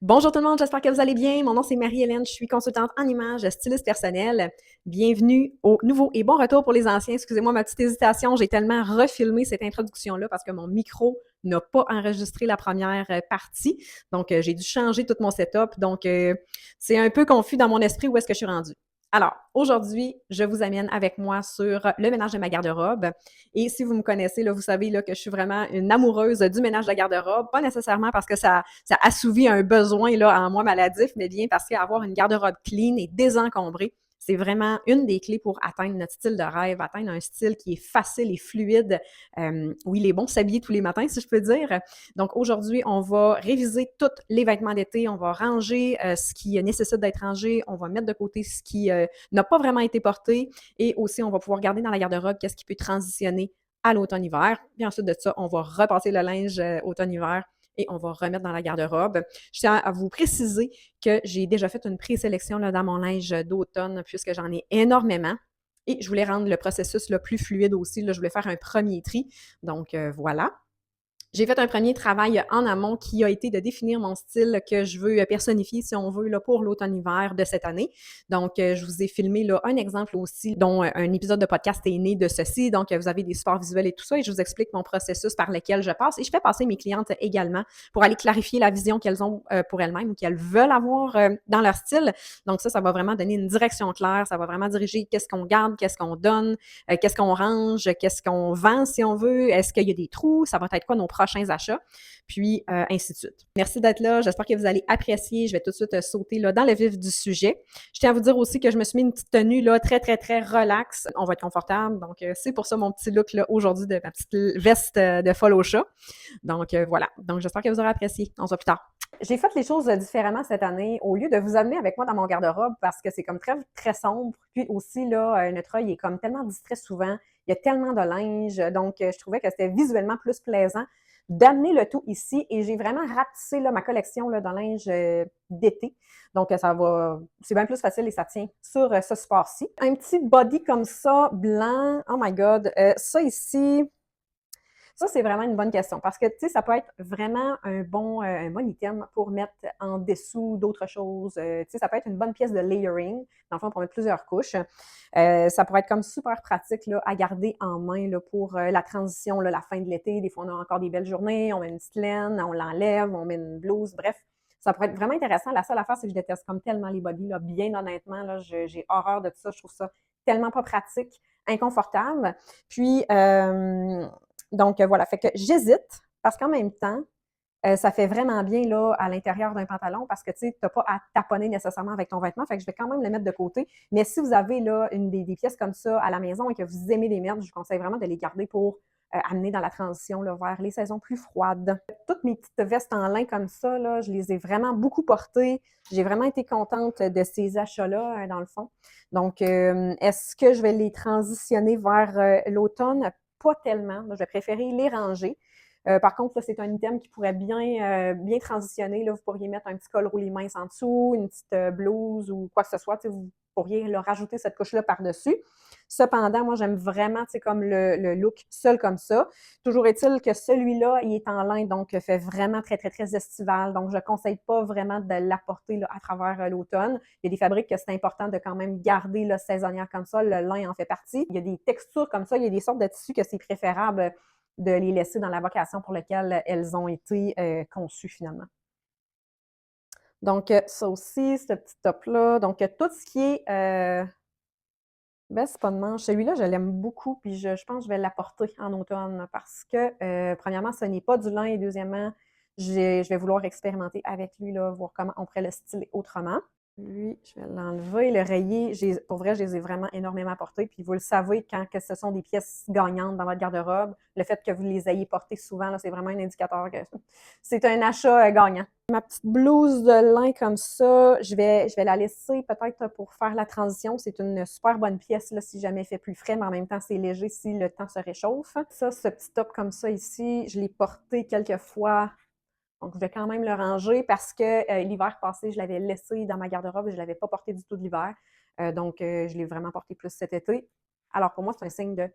Bonjour tout le monde, j'espère que vous allez bien. Mon nom c'est Marie-Hélène, je suis consultante en images, styliste personnelle. Bienvenue au nouveau et bon retour pour les anciens. Excusez-moi ma petite hésitation, j'ai tellement refilmé cette introduction-là parce que mon micro n'a pas enregistré la première partie. Donc, j'ai dû changer tout mon setup. Donc, c'est un peu confus dans mon esprit où est-ce que je suis rendue. Alors, aujourd'hui, je vous amène avec moi sur le ménage de ma garde-robe. Et si vous me connaissez, là, vous savez là, que je suis vraiment une amoureuse du ménage de garde-robe. Pas nécessairement parce que ça assouvit un besoin là, en moi maladif, mais bien parce qu'avoir une garde-robe clean et désencombrée, c'est vraiment une des clés pour atteindre notre style de rêve, atteindre un style qui est facile et fluide, où il est bon de s'habiller tous les matins, si je peux dire. Donc aujourd'hui, on va réviser tous les vêtements d'été, on va ranger ce qui nécessite d'être rangé, on va mettre de côté ce qui n'a pas vraiment été porté et aussi on va pouvoir garder dans la garde-robe qu'est-ce qui peut transitionner à l'automne-hiver. Puis ensuite de ça, on va repasser le linge automne-hiver et on va remettre dans la garde-robe. Je tiens à vous préciser que j'ai déjà fait une présélection là, dans mon linge d'automne puisque j'en ai énormément. Et je voulais rendre le processus le plus fluide aussi. Là, je voulais faire un premier tri. Donc, voilà. J'ai fait un premier travail en amont qui a été de définir mon style que je veux personnifier, si on veut, là, pour l'automne-hiver de cette année. Donc, je vous ai filmé là, un exemple aussi, dont un épisode de podcast est né de ceci. Donc, vous avez des supports visuels et tout ça, et je vous explique mon processus par lequel je passe. Et je fais passer mes clientes également pour aller clarifier la vision qu'elles ont pour elles-mêmes ou qu'elles veulent avoir dans leur style. Donc, ça va vraiment donner une direction claire. Ça va vraiment diriger qu'est-ce qu'on garde, qu'est-ce qu'on donne, qu'est-ce qu'on range, qu'est-ce qu'on vend, si on veut. Est-ce qu'il y a des trous? Ça va être quoi nos prochains achats, puis ainsi de suite. Merci d'être là, j'espère que vous allez apprécier. Je vais tout de suite sauter là, dans le vif du sujet. Je tiens à vous dire aussi que je me suis mis une petite tenue là, très, très, très relax. On va être confortable, donc c'est pour ça mon petit look là, aujourd'hui de ma petite veste de follow chat. Donc voilà, donc j'espère que vous aurez apprécié. On se voit plus tard. J'ai fait les choses différemment cette année. Au lieu de vous amener avec moi dans mon garde-robe parce que c'est comme très, très sombre, puis aussi, là, notre œil est comme tellement distrait souvent. Il y a tellement de linge. Donc, je trouvais que c'était visuellement plus plaisant d'amener le tout ici et j'ai vraiment rapetissé là, ma collection là, de linge d'été. Donc, ça va, c'est bien plus facile et ça tient sur ce support-ci. Un petit body comme ça, blanc, oh my god, ça ici, ça, c'est vraiment une bonne question parce que, tu sais, ça peut être vraiment un bon item pour mettre en dessous d'autres choses. Tu sais, ça peut être une bonne pièce de layering, dans le fond, pour mettre plusieurs couches. Ça pourrait être comme super pratique là, à garder en main là, pour la transition, là, la fin de l'été. Des fois, on a encore des belles journées, on met une petite laine, on l'enlève, on met une blouse, bref. Ça pourrait être vraiment intéressant. La seule affaire, c'est que je déteste comme tellement les bodies, là, bien honnêtement. Là, j'ai horreur de tout ça. Je trouve ça tellement pas pratique, inconfortable. Puis, donc voilà, fait que j'hésite parce qu'en même temps, ça fait vraiment bien là, à l'intérieur d'un pantalon parce que tu n'as pas à taponner nécessairement avec ton vêtement. Fait que je vais quand même le mettre de côté. Mais si vous avez là, des pièces comme ça à la maison et que vous aimez les mettre, je vous conseille vraiment de les garder pour amener dans la transition là, vers les saisons plus froides. Toutes mes petites vestes en lin comme ça, là, je les ai vraiment beaucoup portées. J'ai vraiment été contente de ces achats-là, dans le fond. Donc, est-ce que je vais les transitionner vers l'automne? Pas tellement. Je vais préférer les ranger. Par contre, là, c'est un item qui pourrait bien transitionner. Là, vous pourriez mettre un petit col roulé mince en dessous, une petite blouse ou quoi que ce soit. Vous pourriez leur rajouter cette couche-là par-dessus. Cependant, moi, j'aime vraiment comme le look seul comme ça. Toujours est-il que celui-là, il est en lin, donc fait vraiment très, très, très estival. Donc, je ne conseille pas vraiment de l'apporter là, à travers l'automne. Il y a des fabriques que c'est important de quand même garder là, saisonnière comme ça. Le lin en fait partie. Il y a des textures comme ça. Il y a des sortes de tissus que c'est préférable de les laisser dans la vocation pour laquelle elles ont été conçues finalement. Donc, ça aussi, ce petit top-là. Donc, tout ce qui est c'est pas de manche. Celui-là, je l'aime beaucoup, puis je pense que je vais l'apporter en automne parce que, premièrement, ce n'est pas du lin et deuxièmement, je vais vouloir expérimenter avec lui, là, voir comment on pourrait le styler autrement. Lui, je vais l'enlever, le rayer. Pour vrai, je les ai vraiment énormément portés. Puis vous le savez, quand que ce sont des pièces gagnantes dans votre garde-robe, le fait que vous les ayez portées souvent, c'est vraiment un indicateur que c'est un achat gagnant. Ma petite blouse de lin comme ça, je vais la laisser peut-être pour faire la transition. C'est une super bonne pièce là, si jamais il fait plus frais, mais en même temps, c'est léger si le temps se réchauffe. Ça, ce petit top comme ça ici, je l'ai porté quelques fois. Donc, je vais quand même le ranger parce que l'hiver passé, je l'avais laissé dans ma garde-robe et je ne l'avais pas porté du tout de l'hiver. Donc, je l'ai vraiment porté plus cet été. Alors, pour moi, c'est un signe de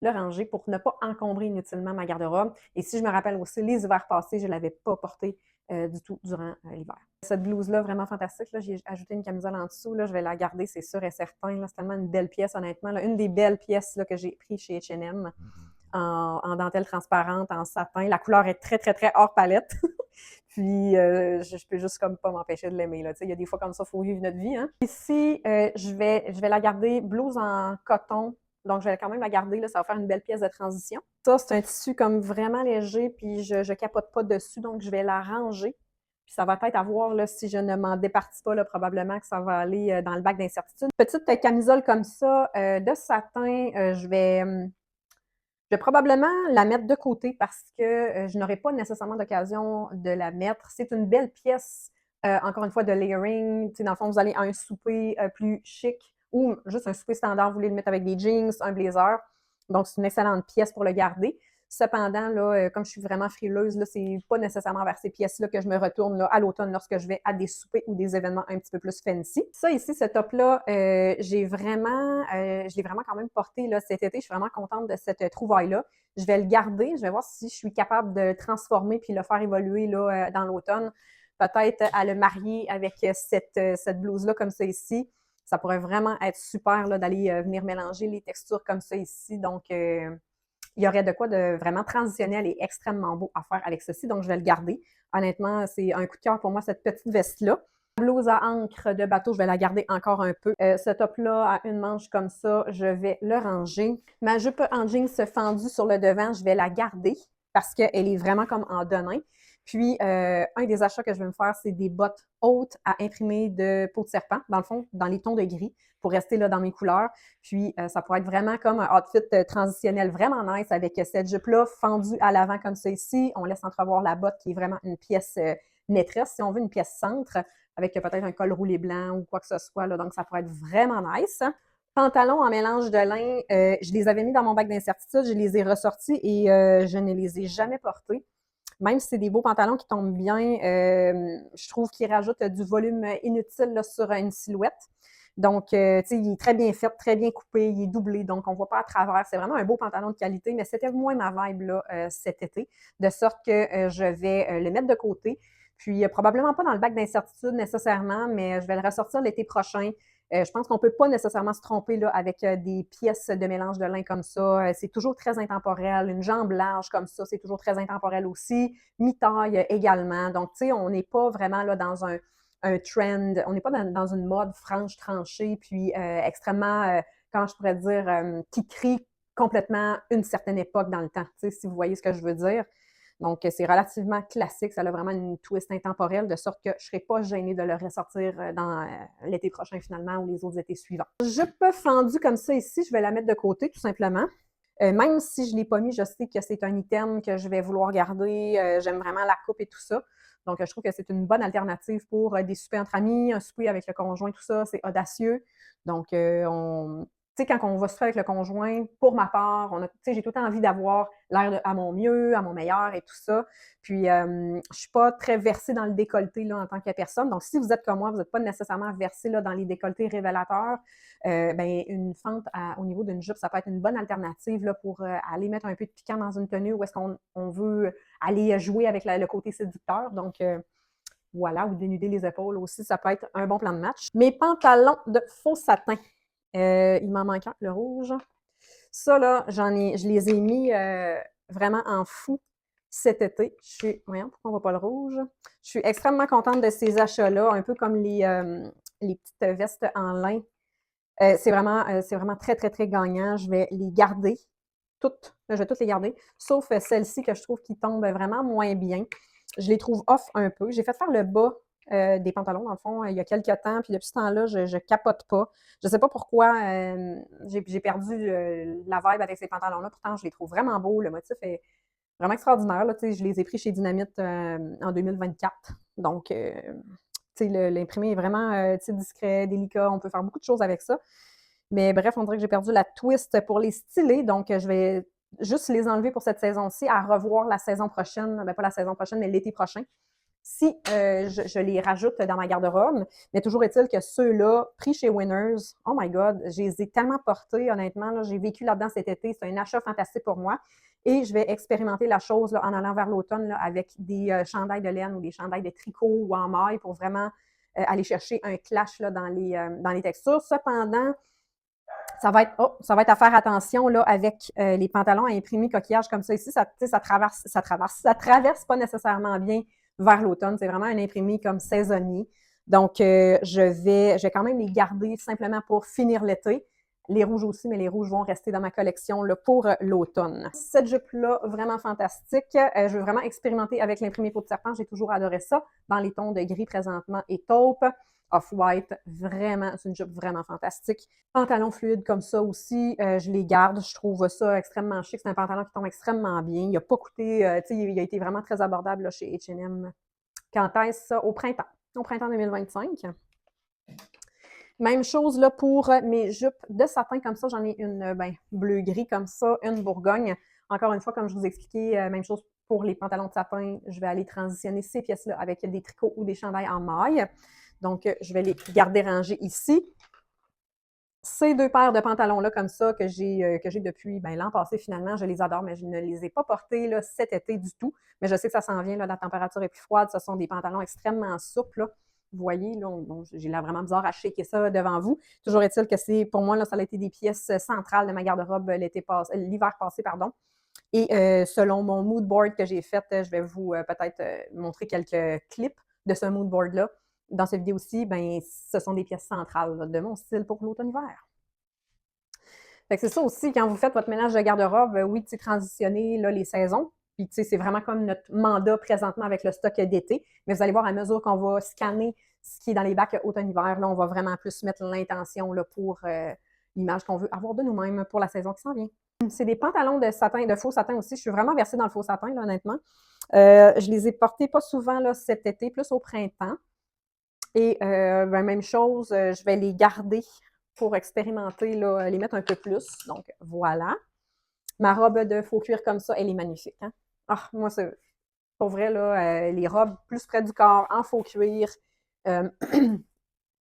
le ranger pour ne pas encombrer inutilement ma garde-robe. Et si je me rappelle aussi, les hivers passés, je ne l'avais pas portée du tout durant l'hiver. Cette blouse-là, vraiment fantastique. Là, j'ai ajouté une camisole en dessous. Là, je vais la garder, c'est sûr et certain. Là, c'est tellement une belle pièce, honnêtement. Là, une des belles pièces là, que j'ai pris chez H&M en dentelle transparente, en satin. La couleur est très, très, très hors palette. Puis, je peux juste comme pas m'empêcher de l'aimer. Il y a des fois comme ça, il faut vivre notre vie. Hein? Ici, je vais la garder blouse en coton. Donc, je vais quand même la garder. Là, ça va faire une belle pièce de transition. Ça, c'est un tissu comme vraiment léger, puis je capote pas dessus. Donc, je vais la ranger. Puis, ça va être à voir là, si je ne m'en départis pas, là, probablement que ça va aller dans le bac d'incertitude. Petite camisole comme ça, de satin, je vais probablement la mettre de côté parce que je n'aurai pas nécessairement d'occasion de la mettre. C'est une belle pièce, encore une fois, de layering. Dans le fond, vous allez à un souper plus chic ou juste un souper standard, vous voulez le mettre avec des jeans, un blazer. Donc, c'est une excellente pièce pour le garder. Cependant, là, comme je suis vraiment frileuse, là, c'est pas nécessairement vers ces pièces-là que je me retourne là, à l'automne lorsque je vais à des soupers ou des événements un petit peu plus fancy. Ça ici, ce top-là, je l'ai vraiment quand même porté là, cet été. Je suis vraiment contente de cette trouvaille-là. Je vais le garder. Je vais voir si je suis capable de le transformer puis le faire évoluer là, dans l'automne. Peut-être à le marier avec cette blouse-là comme ça ici. Ça pourrait vraiment être super là, d'aller venir mélanger les textures comme ça ici. Donc, il y aurait de quoi de vraiment transitionnel et extrêmement beau à faire avec ceci. Donc, je vais le garder. Honnêtement, c'est un coup de cœur pour moi, cette petite veste-là. La blouse à encre de bateau, je vais la garder encore un peu. Ce top-là, à une manche comme ça, je vais le ranger. Ma jupe en jeans fendue sur le devant, je vais la garder parce qu'elle est vraiment comme en denim. Puis, un des achats que je vais me faire, c'est des bottes hautes à imprimer de peau de serpent, dans le fond, dans les tons de gris, pour rester là dans mes couleurs. Puis, ça pourrait être vraiment comme un outfit transitionnel vraiment nice avec cette jupe-là fendue à l'avant comme ça ici. On laisse entrevoir la botte qui est vraiment une pièce maîtresse, si on veut, une pièce centre, avec peut-être un col roulé blanc ou quoi que ce soit. Là. Donc, ça pourrait être vraiment nice. Pantalons en mélange de lin, je les avais mis dans mon bac d'incertitude, je les ai ressortis et je ne les ai jamais portés. Même si c'est des beaux pantalons qui tombent bien, je trouve qu'ils rajoutent du volume inutile là, sur une silhouette. Donc, tu sais, il est très bien fait, très bien coupé, il est doublé, donc on ne voit pas à travers. C'est vraiment un beau pantalon de qualité, mais c'était moins ma vibe là, cet été, de sorte que je vais le mettre de côté. Puis, probablement pas dans le bac d'incertitude nécessairement, mais je vais le ressortir l'été prochain. Je pense qu'on ne peut pas nécessairement se tromper là, avec des pièces de mélange de lin comme ça. C'est toujours très intemporel. Une jambe large comme ça, c'est toujours très intemporel aussi. Mi-taille également. Donc, tu sais, on n'est pas vraiment là dans un trend. On n'est pas dans une mode franche, tranchée, puis extrêmement, comment je pourrais dire, qui crie complètement une certaine époque dans le temps, tu sais, si vous voyez ce que je veux dire. Donc, c'est relativement classique. Ça a vraiment une twist intemporelle, de sorte que je ne serai pas gênée de le ressortir dans l'été prochain, finalement, ou les autres étés suivants. Jupe fendue comme ça ici, je vais la mettre de côté, tout simplement. Même si je ne l'ai pas mis, je sais que c'est un item que je vais vouloir garder. J'aime vraiment la coupe et tout ça. Donc, je trouve que c'est une bonne alternative pour des soupers entre amis, un souper avec le conjoint, tout ça. C'est audacieux. Donc, tu sais, quand on va souper avec le conjoint, pour ma part, j'ai tout le temps envie d'avoir l'air à mon mieux, à mon meilleur et tout ça. Puis, je suis pas très versée dans le décolleté là, en tant que personne. Donc, si vous êtes comme moi, vous n'êtes pas nécessairement versée là, dans les décolletés révélateurs, ben, une fente au niveau d'une jupe, ça peut être une bonne alternative là, pour aller mettre un peu de piquant dans une tenue où est-ce qu'on veut aller jouer avec le côté séducteur. Donc, voilà, ou dénuder les épaules aussi, ça peut être un bon plan de match. Mes pantalons de faux satin. Il m'en manque un, le rouge. Ça, là, je les ai mis vraiment en fou cet été. Voyons, pourquoi on ne voit pas le rouge? Je suis extrêmement contente de ces achats-là, un peu comme les petites vestes en lin. C'est vraiment très, très, très gagnant. Je vais les garder toutes. Je vais toutes les garder, sauf celle-ci que je trouve qui tombe vraiment moins bien. Je les trouve off un peu. J'ai fait faire le bas des pantalons, dans le fond, il y a quelques temps, puis depuis ce temps-là, je capote pas. Je sais pas pourquoi j'ai perdu la vibe avec ces pantalons-là. Pourtant, je les trouve vraiment beaux. Le motif est vraiment extraordinaire. Là, je les ai pris chez Dynamite en 2024. Donc, l'imprimé est vraiment discret, délicat. On peut faire beaucoup de choses avec ça. Mais bref, on dirait que j'ai perdu la twist pour les styler. Donc, je vais juste les enlever pour cette saison-ci, à revoir la saison prochaine. Ben, pas la saison prochaine, mais l'été prochain. si je les rajoute dans ma garde-robe. Mais toujours est-il que ceux-là, pris chez Winners, oh my God, je les ai tellement portés, honnêtement. Là, j'ai vécu là-dedans cet été. C'est un achat fantastique pour moi. Et je vais expérimenter la chose là, en allant vers l'automne avec des chandails de laine ou des chandails de tricot ou en maille pour vraiment aller chercher un clash là, dans les textures. Cependant, ça va être à faire attention là, avec les pantalons à imprimer coquillage comme ça ici. Ça traverse pas nécessairement bien vers l'automne. C'est vraiment un imprimé comme saisonnier. Donc, je vais quand même les garder simplement pour finir l'été. Les rouges aussi, mais les rouges vont rester dans ma collection là, pour l'automne. Cette jupe-là, vraiment fantastique. Je veux vraiment expérimenter avec l'imprimé peau de serpent. J'ai toujours adoré ça, dans les tons de gris présentement et taupe. Off-white, vraiment, c'est une jupe vraiment fantastique. Pantalon fluide comme ça aussi, je les garde. Je trouve ça extrêmement chic. C'est un pantalon qui tombe extrêmement bien. Il n'a pas coûté, tu sais, il a été vraiment très abordable là, chez H&M. Quand est-ce ça? Au printemps 2025. Même chose là pour mes jupes de satin comme ça. J'en ai une bleu-gris comme ça, une Bourgogne. Encore une fois, comme je vous expliquais, même chose pour les pantalons de satin. Je vais aller transitionner ces pièces-là avec des tricots ou des chandails en maille. Donc, je vais les garder rangés ici. Ces deux paires de pantalons-là, comme ça, que j'ai depuis l'an passé, finalement, je les adore, mais je ne les ai pas portés là, cet été du tout. Mais je sais que ça s'en vient, là, la température est plus froide. Ce sont des pantalons extrêmement souples. Là. Vous voyez, là, j'ai l'air vraiment bizarre à shaker ça devant vous. Toujours est-il que pour moi, là, ça a été des pièces centrales de ma garde-robe l'hiver passé, pardon. Et selon mon mood board que j'ai fait, je vais vous peut-être montrer quelques clips de ce mood board-là. Dans cette vidéo-ci, ce sont des pièces centrales là, de mon style pour l'automne-hiver. Fait que c'est ça aussi, quand vous faites votre ménage de garde-robe, oui, tu sais, transitionner là, les saisons. Puis, tu sais, c'est vraiment comme notre mandat présentement avec le stock d'été. Mais vous allez voir, à mesure qu'on va scanner ce qui est dans les bacs automne-hiver, là, on va vraiment plus mettre l'intention là, pour l'image qu'on veut avoir de nous-mêmes pour la saison qui s'en vient. C'est des pantalons de satin, de faux satin aussi. Je suis vraiment versée dans le faux satin, là, honnêtement. Je les ai portés pas souvent là, cet été, plus au printemps. Et même chose, je vais les garder pour expérimenter, là, les mettre un peu plus. Donc, voilà. Ma robe de faux cuir comme ça, elle est magnifique. Hein? Ah, moi, c'est pour vrai, là, les robes plus près du corps, en faux cuir, euh,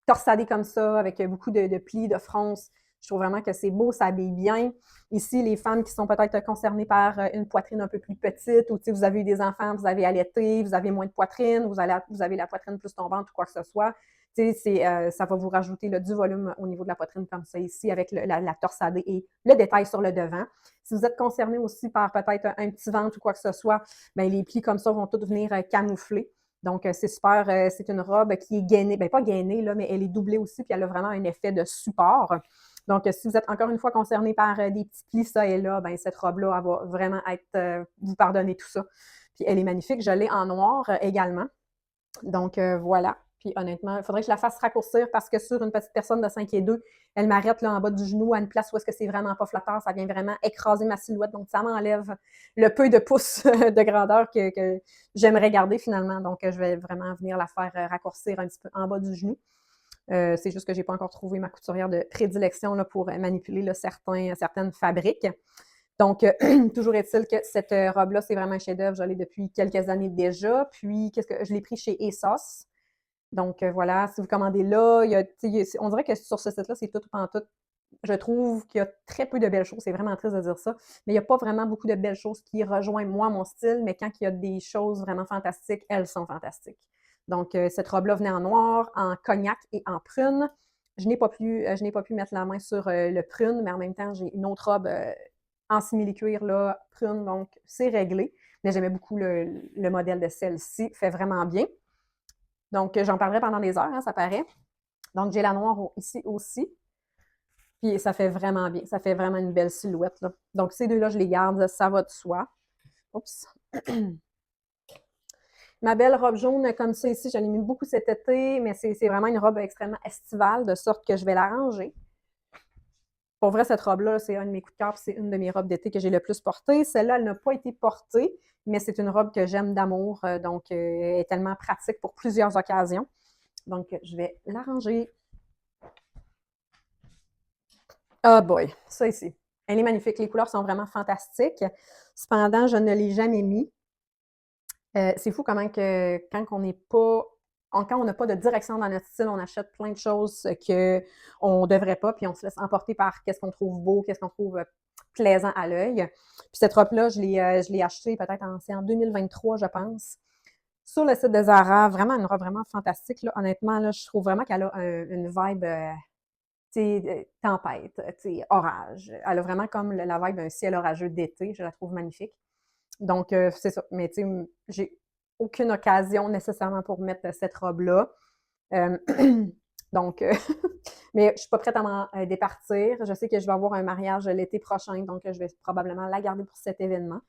torsadées comme ça, avec beaucoup de plis, de fronces. Je trouve vraiment que c'est beau, ça habille bien. Ici, les femmes qui sont peut-être concernées par une poitrine un peu plus petite, ou vous avez eu des enfants, vous avez allaité, vous avez moins de poitrine, vous avez la poitrine plus tombante ou quoi que ce soit. Ça va vous rajouter là, du volume au niveau de la poitrine comme ça ici, avec la torsadée et le détail sur le devant. Si vous êtes concerné aussi par peut-être un petit ventre ou quoi que ce soit, les plis comme ça vont tous venir camoufler. Donc, c'est super. C'est une robe qui est gainée. Pas gainée, là, mais elle est doublée aussi, puis elle a vraiment un effet de support. Donc, si vous êtes encore une fois concerné par des petits plis, ça et là, cette robe-là, elle va vraiment être, vous pardonnez tout ça. Puis, elle est magnifique. Je l'ai en noir également. Donc, voilà. Puis honnêtement, il faudrait que je la fasse raccourcir parce que sur une petite personne de 5 et 2, elle m'arrête là en bas du genou à une place où est-ce que c'est vraiment pas flatteur. Ça vient vraiment écraser ma silhouette. Donc, ça m'enlève le peu de pouces de grandeur que j'aimerais garder finalement. Donc, je vais vraiment venir la faire raccourcir un petit peu en bas du genou. C'est juste que j'ai pas encore trouvé ma couturière de prédilection là, pour manipuler là, certaines fabriques. Donc, toujours est-il que cette robe-là, c'est vraiment un chef-d'œuvre. Je l'ai depuis quelques années déjà. Puis, je l'ai pris chez ASOS. Donc, voilà, si vous commandez là, on dirait que sur ce site-là, c'est tout en tout. Je trouve qu'il y a très peu de belles choses. C'est vraiment triste de dire ça. Mais il n'y a pas vraiment beaucoup de belles choses qui rejoignent moi, mon style. Mais quand il y a des choses vraiment fantastiques, elles sont fantastiques. Donc, cette robe-là venait en noir, en cognac et en prune. Je n'ai pas pu mettre la main sur le prune, mais en même temps, j'ai une autre robe en simili-cuir, là, prune. Donc, c'est réglé. Mais j'aimais beaucoup le modèle de celle-ci. Fait vraiment bien. Donc, j'en parlerai pendant des heures, hein, ça paraît. Donc, j'ai la noire ici aussi. Puis, ça fait vraiment bien. Ça fait vraiment une belle silhouette. Là. Donc, ces deux-là, je les garde. Ça va de soi. Oups. Ma belle robe jaune comme ça ici, je l'ai mis beaucoup cet été, mais c'est vraiment une robe extrêmement estivale, de sorte que je vais la ranger. Pour vrai, cette robe-là, c'est un de mes coups de cœur, c'est une de mes robes d'été que j'ai le plus portée. Celle-là, elle n'a pas été portée, mais c'est une robe que j'aime d'amour, donc elle est tellement pratique pour plusieurs occasions. Donc, je vais l'arranger. Ah boy, ça ici. Elle est magnifique. Les couleurs sont vraiment fantastiques. Cependant, je ne l'ai jamais mis. C'est fou comment que quand on n'est pas quand on n'a pas de direction dans notre style, on achète plein de choses que on devrait pas, puis on se laisse emporter par qu'est-ce qu'on trouve beau, qu'est-ce qu'on trouve plaisant à l'œil. Puis cette robe-là, je l'ai achetée peut-être c'est en 2023, je pense, sur le site de Zara. Vraiment une robe vraiment fantastique, là. Honnêtement, là, je trouve vraiment qu'elle a une vibe tempête, orage. Elle a vraiment comme la vibe d'un ciel orageux d'été. Je la trouve magnifique. Donc, c'est ça. Mais tu sais, j'ai aucune occasion nécessairement pour mettre cette robe-là. Euh, donc, mais je suis pas prête à m'en départir. Je sais que je vais avoir un mariage l'été prochain, donc je vais probablement la garder pour cet événement.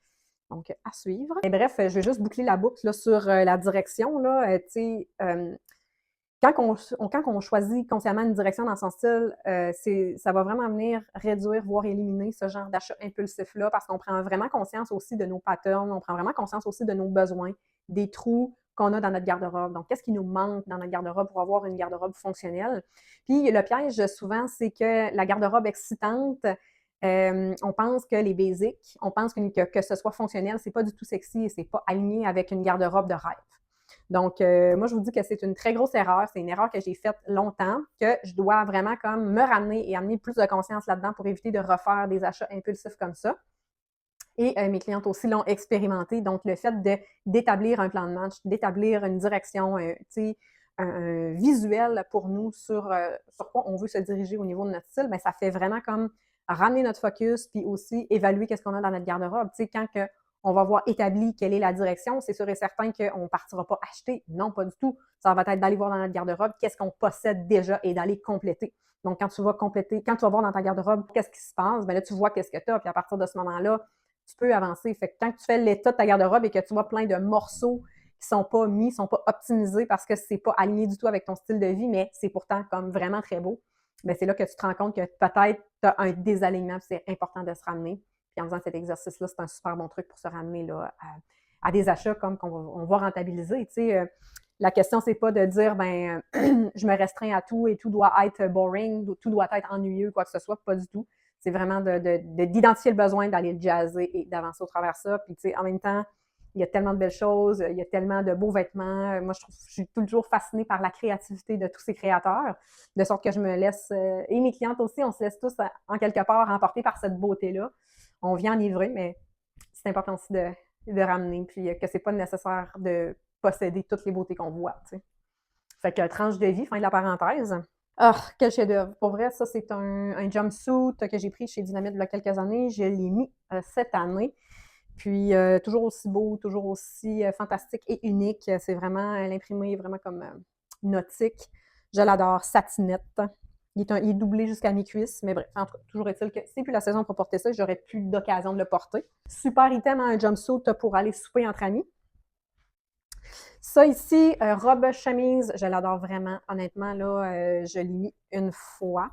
Donc, à suivre. Et bref, je vais juste boucler la boucle là, sur la direction. Là, tu sais, quand on choisit consciemment une direction dans son style, ça va vraiment venir réduire, voire éliminer ce genre d'achat impulsif-là, parce qu'on prend vraiment conscience aussi de nos patterns, on prend vraiment conscience aussi de nos besoins, des trous qu'on a dans notre garde-robe. Donc, qu'est-ce qui nous manque dans notre garde-robe pour avoir une garde-robe fonctionnelle? Puis, le piège, souvent, c'est que la garde-robe excitante, on pense que les basics, on pense que ce soit fonctionnel, c'est pas du tout sexy et c'est pas aligné avec une garde-robe de rêve. Donc, moi, je vous dis que c'est une très grosse erreur. C'est une erreur que j'ai faite longtemps, que je dois vraiment comme me ramener et amener plus de conscience là-dedans pour éviter de refaire des achats impulsifs comme ça. Et mes clientes aussi l'ont expérimenté. Donc, le fait d'établir un plan de match, d'établir une direction, un visuel pour nous sur quoi on veut se diriger au niveau de notre style, bien, ça fait vraiment comme ramener notre focus, puis aussi évaluer qu'est-ce qu'on a dans notre garde-robe. Tu sais, quand on va voir établi quelle est la direction, c'est sûr et certain qu'on ne partira pas acheter. Non, pas du tout. Ça va être d'aller voir dans notre garde-robe qu'est-ce qu'on possède déjà et d'aller compléter. Donc, quand tu vas voir dans ta garde-robe qu'est-ce qui se passe, bien là, tu vois qu'est-ce que tu as, puis à partir de ce moment-là, tu peux avancer. Fait que quand tu fais l'état de ta garde-robe et que tu vois plein de morceaux qui sont pas mis, sont pas optimisés parce que c'est pas aligné du tout avec ton style de vie, mais c'est pourtant comme vraiment très beau, bien, c'est là que tu te rends compte que peut-être tu as un désalignement, c'est important de se ramener. Puis en faisant cet exercice-là, c'est un super bon truc pour se ramener là, à des achats comme qu'on va rentabiliser. La question, c'est pas de dire ben je me restreins à tout et tout doit être boring, tout doit être ennuyeux, quoi que ce soit, pas du tout. C'est vraiment d'identifier le besoin, d'aller le jazzer et d'avancer au travers de ça. Puis, tu sais, en même temps, il y a tellement de belles choses, il y a tellement de beaux vêtements. Moi, je suis toujours fascinée par la créativité de tous ces créateurs, de sorte que je me laisse, et mes clientes aussi, on se laisse tous, en quelque part, emporter par cette beauté-là. On vient en livrer, mais c'est important aussi de ramener, puis que c'est pas nécessaire de posséder toutes les beautés qu'on voit, tu sais. Fait que tranche de vie, fin de la parenthèse. Ah, quel chef-d'œuvre. Pour vrai, ça, c'est un jumpsuit que j'ai pris chez Dynamite il y a quelques années. Je l'ai mis cette année. Puis, toujours aussi beau, toujours aussi fantastique et unique. C'est vraiment, l'imprimé est vraiment comme nautique. Je l'adore. Satinette. Il est doublé jusqu'à mi-cuisse, mais bref, en tout cas, toujours est-il que c'est plus la saison pour porter ça. J'aurais plus d'occasion de le porter. Super item, un jumpsuit pour aller souper entre amis. Ça ici, robe chemise, je l'adore vraiment. Honnêtement, là, je l'ai mis une fois.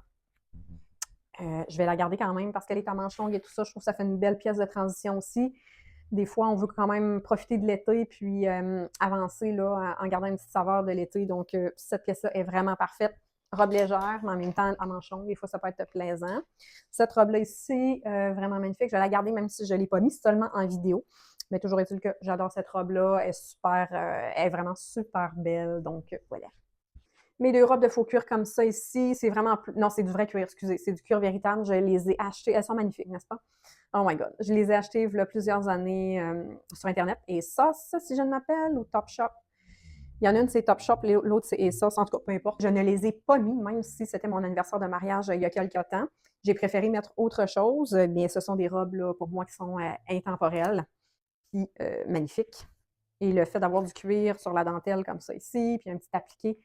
Je vais la garder quand même parce qu'elle est à manches longues et tout ça. Je trouve que ça fait une belle pièce de transition aussi. Des fois, on veut quand même profiter de l'été puis avancer là, en gardant une petite saveur de l'été. Donc, cette pièce-là est vraiment parfaite. Robe légère, mais en même temps à manches longues. Des fois, ça peut être plaisant. Cette robe-là ici, vraiment magnifique. Je vais la garder même si je ne l'ai pas mise seulement en vidéo. Mais toujours est-il que j'adore cette robe-là. Elle est super, elle est vraiment super belle. Donc, voilà. Mes deux robes de faux cuir comme ça ici, c'est vraiment plus... Non, c'est du vrai cuir, excusez. C'est du cuir véritable. Je les ai achetées. Elles sont magnifiques, n'est-ce pas? Oh my God. Je les ai achetées il y a plusieurs années sur Internet. Et ça, si je ne m'appelle, ou Topshop. Il y en a une, c'est Topshop, l'autre, c'est ASOS. En tout cas, peu importe. Je ne les ai pas mis, même si c'était mon anniversaire de mariage il y a quelques temps. J'ai préféré mettre autre chose, mais ce sont des robes, là, pour moi, qui sont intemporelles. Puis magnifiques. Et le fait d'avoir du cuir sur la dentelle comme ça ici, puis un petit appliqué,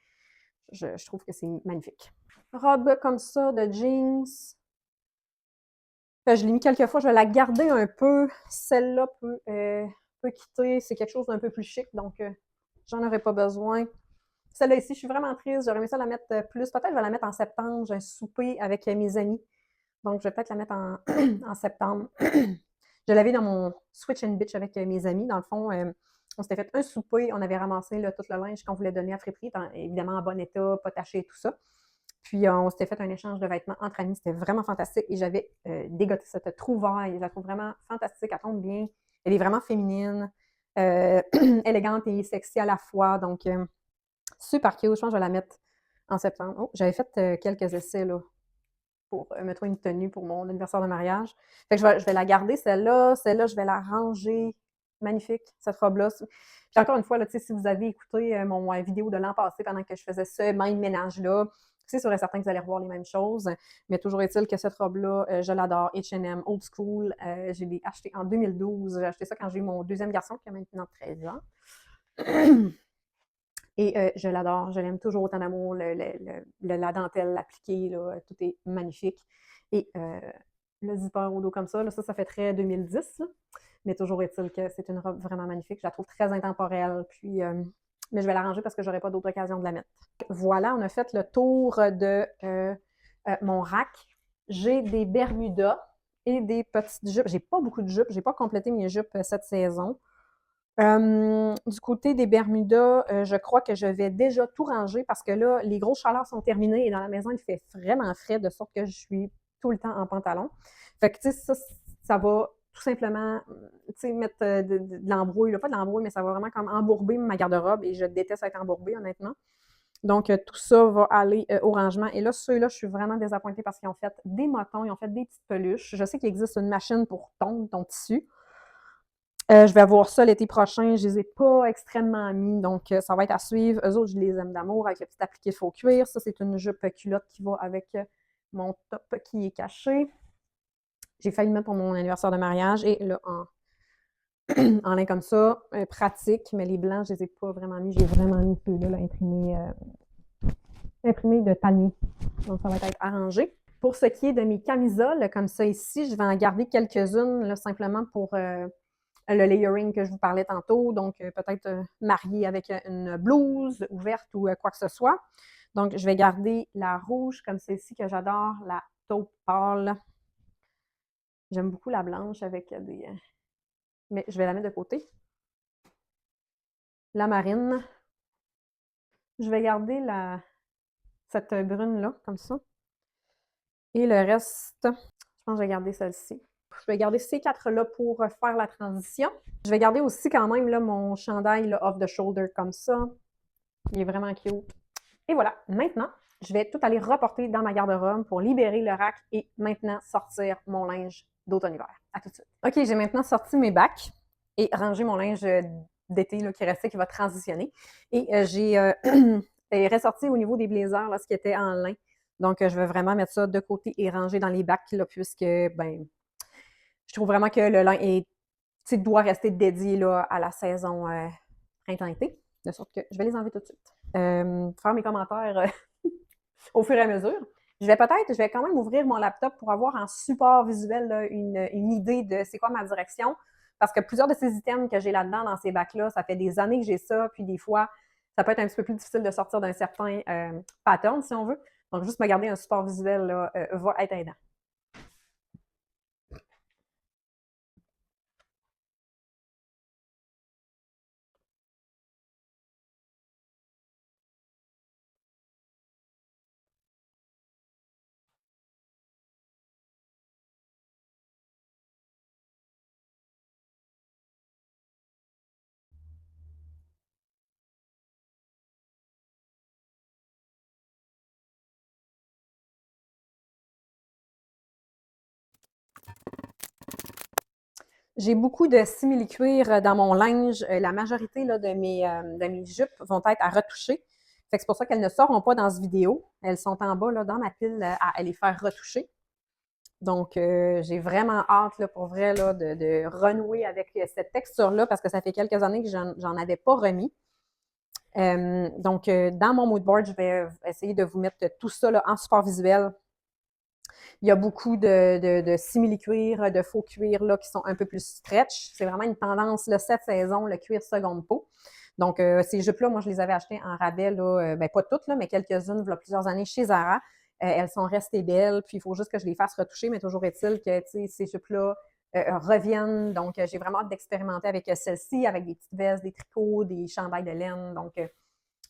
je trouve que c'est magnifique. Robe comme ça de jeans. Je l'ai mis quelques fois, je vais la garder un peu. Celle-là peut quitter. C'est quelque chose d'un peu plus chic, donc j'en aurais pas besoin. Celle-là ici, je suis vraiment triste. J'aurais aimé ça la mettre plus. Peut-être que je vais la mettre en septembre. J'ai un souper avec mes amis. Donc, je vais peut-être la mettre en septembre. Je l'avais dans mon Switch and Bitch avec mes amis. Dans le fond, on s'était fait un souper. On avait ramassé là, tout le linge qu'on voulait donner à friperie, évidemment en bon état, pas taché et tout ça. Puis, on s'était fait un échange de vêtements entre amis. C'était vraiment fantastique. Et j'avais dégoté cette trouvaille. Je la trouve vraiment fantastique. Elle tombe bien. Elle est vraiment féminine. élégante et sexy à la fois. Donc, super cute. Je pense que je vais la mettre en septembre. Oh, j'avais fait quelques essais là, pour me trouver une tenue pour mon anniversaire de mariage. Fait que je vais la garder, celle-là. Celle-là, je vais la ranger. Magnifique, cette robe-là. Puis encore une fois, là, si vous avez écouté mon vidéo de l'an passé pendant que je faisais ce même ménage-là, c'est sûr et certain que vous allez revoir les mêmes choses. Mais toujours est-il que cette robe-là, je l'adore. H&M, old school. Je l'ai achetée en 2012. J'ai acheté ça quand j'ai eu mon deuxième garçon, qui a maintenant 13 ans. Et je l'adore, je l'aime toujours autant d'amour, la dentelle appliquée, là, tout est magnifique. Et le zipper au dos comme ça, là, ça fait très 2010, là. Mais toujours est-il que c'est une robe vraiment magnifique. Je la trouve très intemporelle. Puis, mais je vais la ranger parce que j'aurai pas d'autre occasion de la mettre. Voilà, on a fait le tour de mon rack. J'ai des Bermudas et des petites jupes. J'ai pas beaucoup de jupes. J'ai pas complété mes jupes cette saison. Du côté des Bermudas, je crois que je vais déjà tout ranger parce que là, les grosses chaleurs sont terminées et dans la maison, il fait vraiment frais de sorte que je suis tout le temps en pantalon. Fait que, tu sais, ça va tout simplement, tu sais, mettre de l'embrouille, là, pas de l'embrouille, mais ça va vraiment comme embourber ma garde-robe et je déteste être embourbée, honnêtement. Donc, tout ça va aller au rangement. Et là, ceux-là, je suis vraiment désappointée parce qu'ils ont fait des motons, ils ont fait des petites peluches. Je sais qu'il existe une machine pour tondre ton tissu. Je vais avoir ça l'été prochain. Je les ai pas extrêmement mis, donc ça va être à suivre. Eux autres, je les aime d'amour avec le petit appliqué faux cuir. Ça, c'est une jupe culotte qui va avec mon top qui est caché. J'ai failli le mettre pour mon anniversaire de mariage et là, en lin comme ça, pratique, mais les blancs, je les ai pas vraiment mis. J'ai vraiment mis ceux-là, là, imprimés de palmier. Donc, ça va être arrangé. Pour ce qui est de mes camisoles, comme ça ici, je vais en garder quelques-unes, là, simplement pour le layering que je vous parlais tantôt, donc peut-être marié avec une blouse ouverte ou quoi que ce soit. Donc, je vais garder la rouge comme celle-ci que j'adore, la taupe pâle. J'aime beaucoup la blanche avec des... mais je vais la mettre de côté. La marine. Je vais garder cette brune-là, comme ça. Et le reste, je pense que je vais garder celle-ci. Je vais garder ces quatre-là pour faire la transition. Je vais garder aussi quand même là, mon chandail là, off the shoulder comme ça. Il est vraiment cute. Et voilà, maintenant, je vais tout aller reporter dans ma garde-robe pour libérer le rack et maintenant sortir mon linge d'automne-hiver. À tout de suite. OK, j'ai maintenant sorti mes bacs et rangé mon linge d'été qui restait, qui va transitionner. Et j'ai ressorti au niveau des blazers là, ce qui était en lin. Donc, je vais vraiment mettre ça de côté et ranger dans les bacs là, puisque ben, je trouve vraiment que le lin doit rester dédié là, à la saison printemps-été. De sorte que je vais les enlever tout de suite. Faire mes commentaires au fur et à mesure. Je vais quand même ouvrir mon laptop pour avoir en support visuel là, une idée de c'est quoi ma direction. Parce que plusieurs de ces items que j'ai là-dedans, dans ces bacs-là, ça fait des années que j'ai ça, puis des fois, ça peut être un petit peu plus difficile de sortir d'un certain pattern, si on veut. Donc, juste me garder un support visuel là, va être aidant. J'ai beaucoup de simili-cuir dans mon linge. La majorité là, de mes jupes vont être à retoucher. Fait que c'est pour ça qu'elles ne sortent pas dans cette vidéo. Elles sont en bas là, dans ma pile à les faire retoucher. Donc, j'ai vraiment hâte là, pour vrai là, de renouer avec cette texture-là parce que ça fait quelques années que j'en avais pas remis. Donc, dans mon mood board, je vais essayer de vous mettre tout ça là, en support visuel. Il y a beaucoup de simili-cuir, de faux cuir là, qui sont un peu plus stretch. C'est vraiment une tendance là, cette saison, le cuir seconde peau. Donc, ces jupes-là, moi, je les avais achetées en rabais, là, ben, pas toutes, là, mais quelques-unes, il y a plusieurs années chez Zara. Elles sont restées belles, puis il faut juste que je les fasse retoucher, mais toujours est-il que ces jupes-là reviennent. Donc, j'ai vraiment hâte d'expérimenter avec celle-ci, avec des petites vestes, des tricots, des chandails de laine. Donc,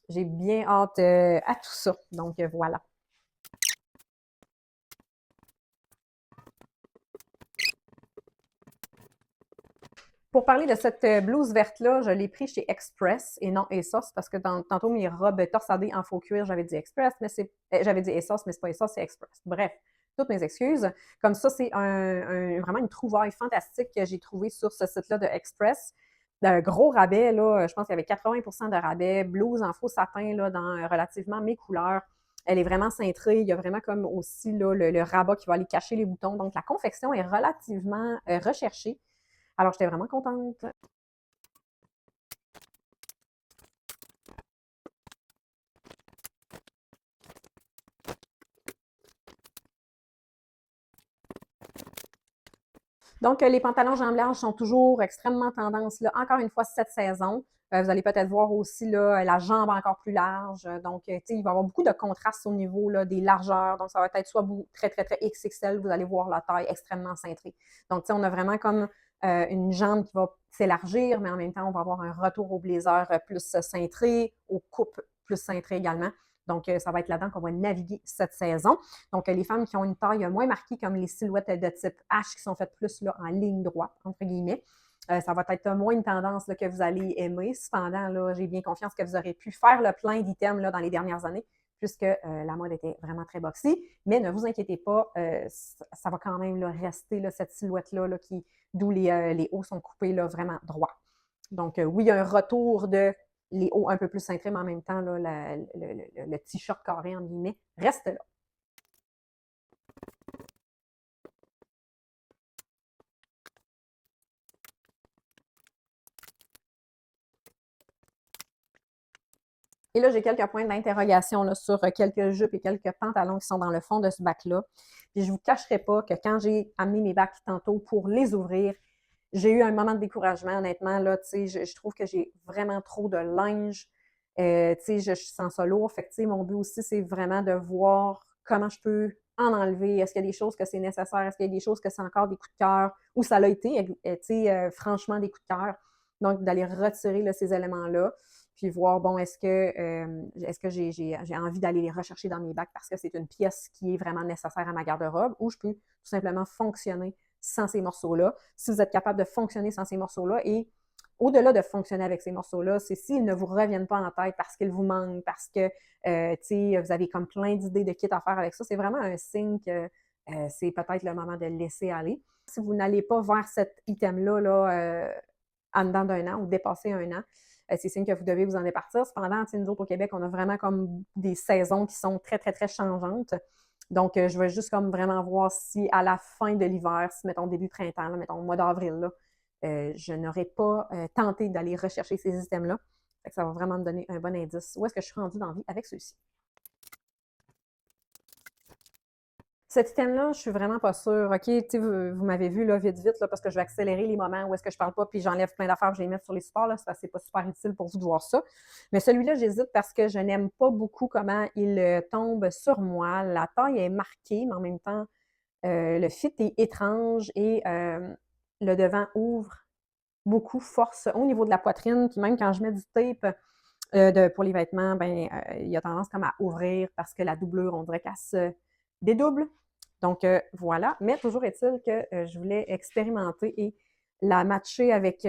j'ai bien hâte à tout ça. Donc, voilà. Pour parler de cette blouse verte-là, je l'ai pris chez Express et non ASOS parce que tantôt mes robes torsadées en faux cuir, j'avais dit Express, mais j'avais dit ASOS, mais c'est pas ASOS, c'est Express. Bref, toutes mes excuses. Comme ça, c'est vraiment une trouvaille fantastique que j'ai trouvée sur ce site-là de Express. Un gros rabais, là, je pense qu'il y avait 80% de rabais, blouse en faux satin là, dans relativement mes couleurs. Elle est vraiment cintrée. Il y a vraiment comme aussi là, le rabat qui va aller cacher les boutons. Donc, la confection est relativement recherchée. Alors, j'étais vraiment contente. Donc, les pantalons jambes larges sont toujours extrêmement tendance. Là. Encore une fois, cette saison. Vous allez peut-être voir aussi là, la jambe encore plus large. Donc, il va y avoir beaucoup de contraste au niveau là, des largeurs. Donc, ça va être soit très, très, très XXL. Vous allez voir la taille extrêmement cintrée. Donc, on a vraiment comme une jambe qui va s'élargir, mais en même temps, on va avoir un retour au blazer plus cintré, aux coupes plus cintrées également. Donc, ça va être là-dedans qu'on va naviguer cette saison. Donc, les femmes qui ont une taille moins marquée, comme les silhouettes de type H, qui sont faites plus là, en ligne droite, entre guillemets, ça va être moins une tendance là, que vous allez aimer. Cependant, là, j'ai bien confiance que vous aurez pu faire le plein d'items là, dans les dernières années, puisque la mode était vraiment très boxy. Mais ne vous inquiétez pas, ça va quand même là, rester là, cette silhouette-là là, d'où les hauts sont coupés là, vraiment droits. Donc, oui, il y a un retour de les hauts un peu plus cintrés, mais en même temps, là, le t-shirt carré, entre guillemets, reste là. Et là, j'ai quelques points d'interrogation là, sur quelques jupes et quelques pantalons qui sont dans le fond de ce bac-là. Puis je ne vous cacherai pas que quand j'ai amené mes bacs tantôt pour les ouvrir, j'ai eu un moment de découragement, honnêtement. Là, je trouve que j'ai vraiment trop de linge. Je sens ça lourd. Fait que, mon but aussi, c'est vraiment de voir comment je peux en enlever. Est-ce qu'il y a des choses que c'est nécessaire? Est-ce qu'il y a des choses que c'est encore des coups de cœur? Ou ça l'a été, franchement, des coups de cœur. Donc, d'aller retirer là, ces éléments-là puis voir, bon, est-ce que j'ai envie d'aller les rechercher dans mes bacs parce que c'est une pièce qui est vraiment nécessaire à ma garde-robe ou je peux tout simplement fonctionner sans ces morceaux-là. Si vous êtes capable de fonctionner sans ces morceaux-là et au-delà de fonctionner avec ces morceaux-là, c'est s'ils ne vous reviennent pas en tête parce qu'ils vous manquent, parce que vous avez comme plein d'idées de kits à faire avec ça, c'est vraiment un signe que c'est peut-être le moment de le laisser aller. Si vous n'allez pas vers cet item-là là, en dedans d'un an ou dépasser un an, c'est signe que vous devez vous en départir. Cependant, nous autres au Québec, on a vraiment comme des saisons qui sont très, très, très changeantes. Donc, je vais juste comme vraiment voir si à la fin de l'hiver, si mettons début printemps, là, mettons au mois d'avril, là, je n'aurais pas tenté d'aller rechercher ces items-là. Ça va vraiment me donner un bon indice. Où est-ce que je suis rendue dans la vie avec ceux-ci? Cet item-là, je suis vraiment pas sûre. OK, vous m'avez vu là, vite, vite, là, parce que je vais accélérer les moments où est-ce que je parle pas, puis j'enlève plein d'affaires, je les mets sur les supports. Là, ça, c'est pas super utile pour vous de voir ça. Mais celui-là, j'hésite parce que je n'aime pas beaucoup comment il tombe sur moi. La taille est marquée, mais en même temps, le fit est étrange et le devant ouvre beaucoup, force au niveau de la poitrine. Puis même quand je mets du tape pour les vêtements, ben, il y a tendance comme à ouvrir parce que la doublure, on dirait qu'elle se dédouble. Donc voilà, mais toujours est-il que je voulais expérimenter et la matcher avec